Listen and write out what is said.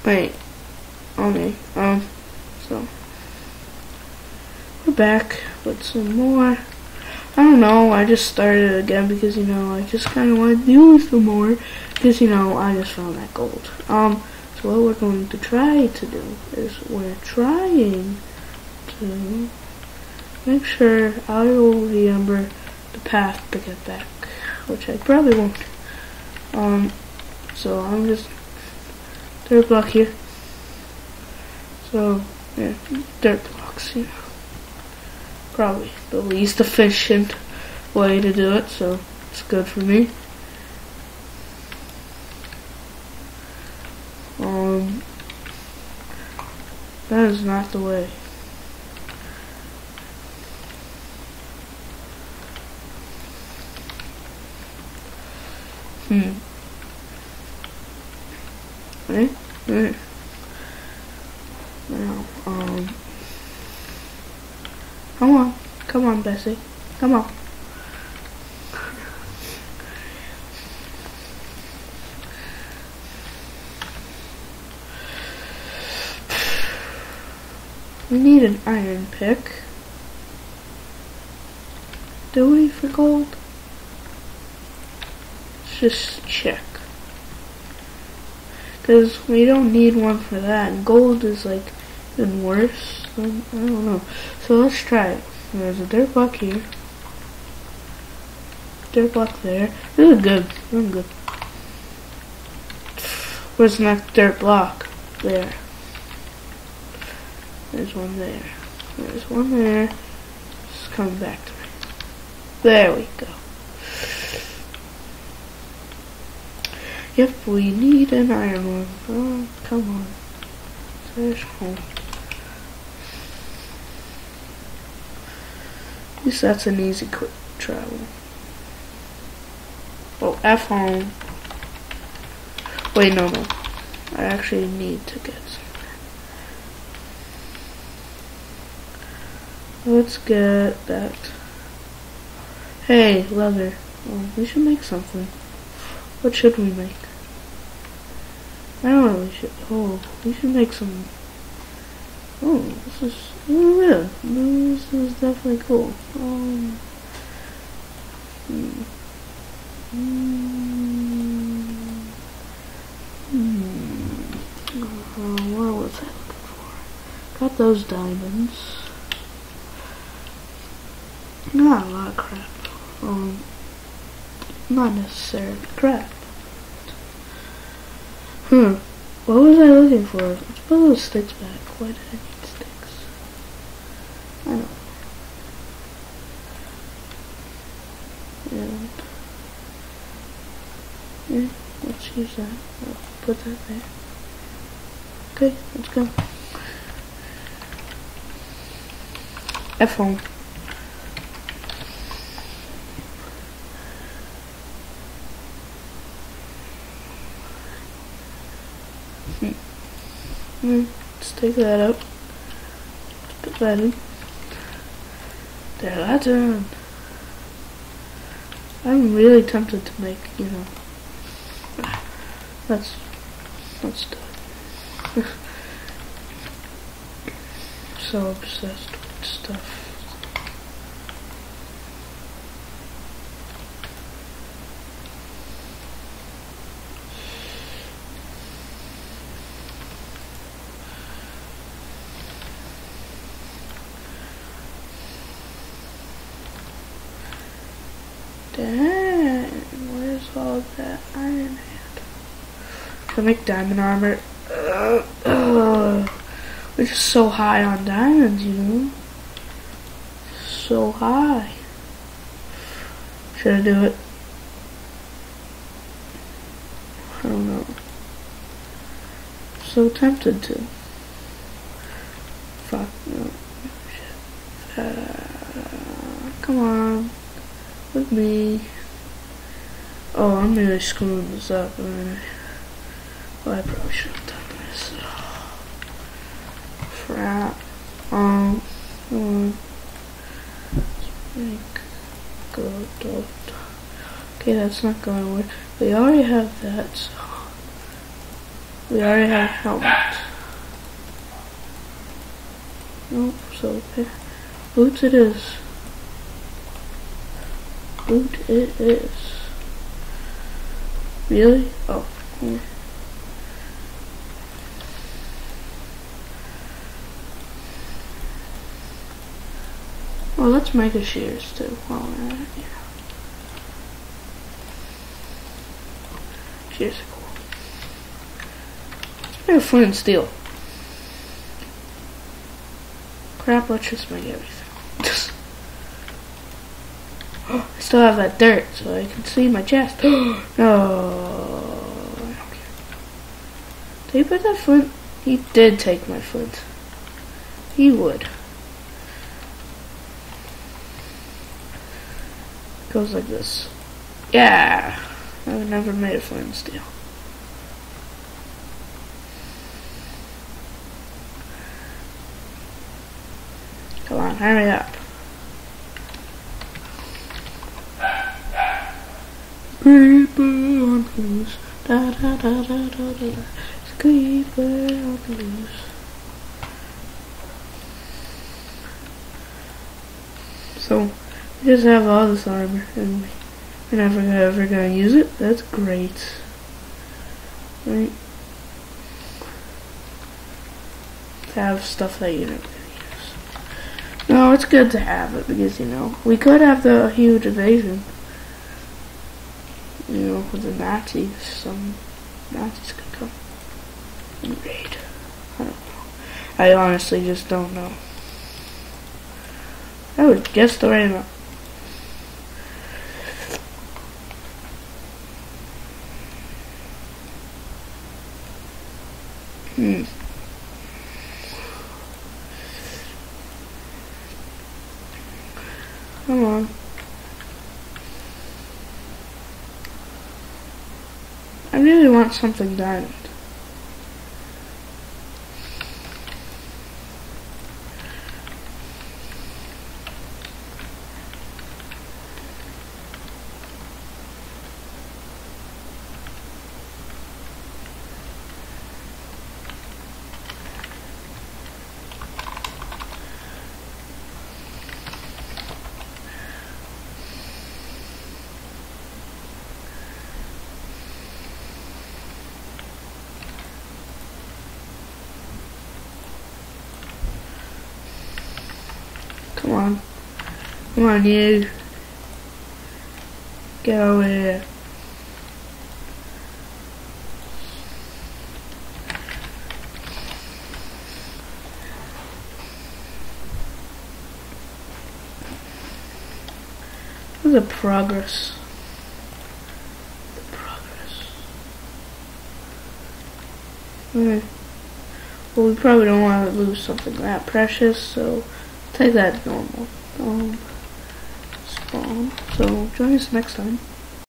Wait. Okay. So we're back with some more. I don't know. I just started it again because I just kind of want to do some more because I just found that gold. So what we're going to try to do is we're trying to make sure I will remember the path to get back, which I probably won't. So I'm just dirt block here. So yeah, dirt blocks, probably the least efficient way to do it, so it's good for me. That is not the way. Right? Now, come on, Bessie, come on. We need an iron pick. Do we for gold? Let's just check. Because we don't need one for that. And gold is like even worse. I don't know. So let's try it. There's a dirt block here. Dirt block there. This is good. This is good. Where's the next dirt block? There. There's one there. There's one there. It's coming back to me. There we go. Yep, we need an iron one. Oh, come on. There's home. At least that's an easy quick travel. Oh, F home. Wait, no. I actually need to get some. Let's get that. Hey, leather. Oh, we should make something. What should we make? I don't know. We should make some. Oh, this is real. This is definitely cool. What was I looking for? Got those diamonds. Not a lot of crap. Not necessarily crap. What was I looking for? Let's put those sticks back. Why did I need sticks? I don't know. Yeah, let's use that. I'll put that there. Okay, let's go. F home. Let's take that out. Let's put that in. There, that's in. I'm really tempted to make, let's do it. So obsessed with stuff. Dang, where's all that iron at? Can I make diamond armor? We're just so high on diamonds, So high. Should I do it? I don't know. So tempted to. Fuck no. Shit. Come on. With me. Oh, I'm really screwing this up, aren't I? Well, I probably should have done this. Crap. Go. Okay, that's not going to work. We already have that, so. We already have a helmet. Nope, so boots it is. Boot it is. Really? Oh. Yeah. Well, let's make a shears too while we're at it. Yeah. Shears are cool. Let's make a flint and steel. Crap, let's just make everything. I still have that dirt, so I can see my chest. No, I don't care. Did he put that flint? He did take my flint. He would. Goes like this. Yeah! I've never made a flint and steel. Come on, hurry up. Creeper on the loose. Da da da da da da. Creeper on the loose. So, we just have all this armor, and we're never ever gonna use it. That's great. Right? To have stuff that you're never gonna use. No, it's good to have it, because, you know, we could have the huge invasion. You know, with the Nazis. Some Nazis could come and raid. I don't know. I honestly just don't know. That was just the right amount. Come on. I really want something diamond. Come on. Come on, you. Get over here. Look at the progress. Okay. Well, we probably don't want to lose something that precious, so take that normal spawn. So join us next time.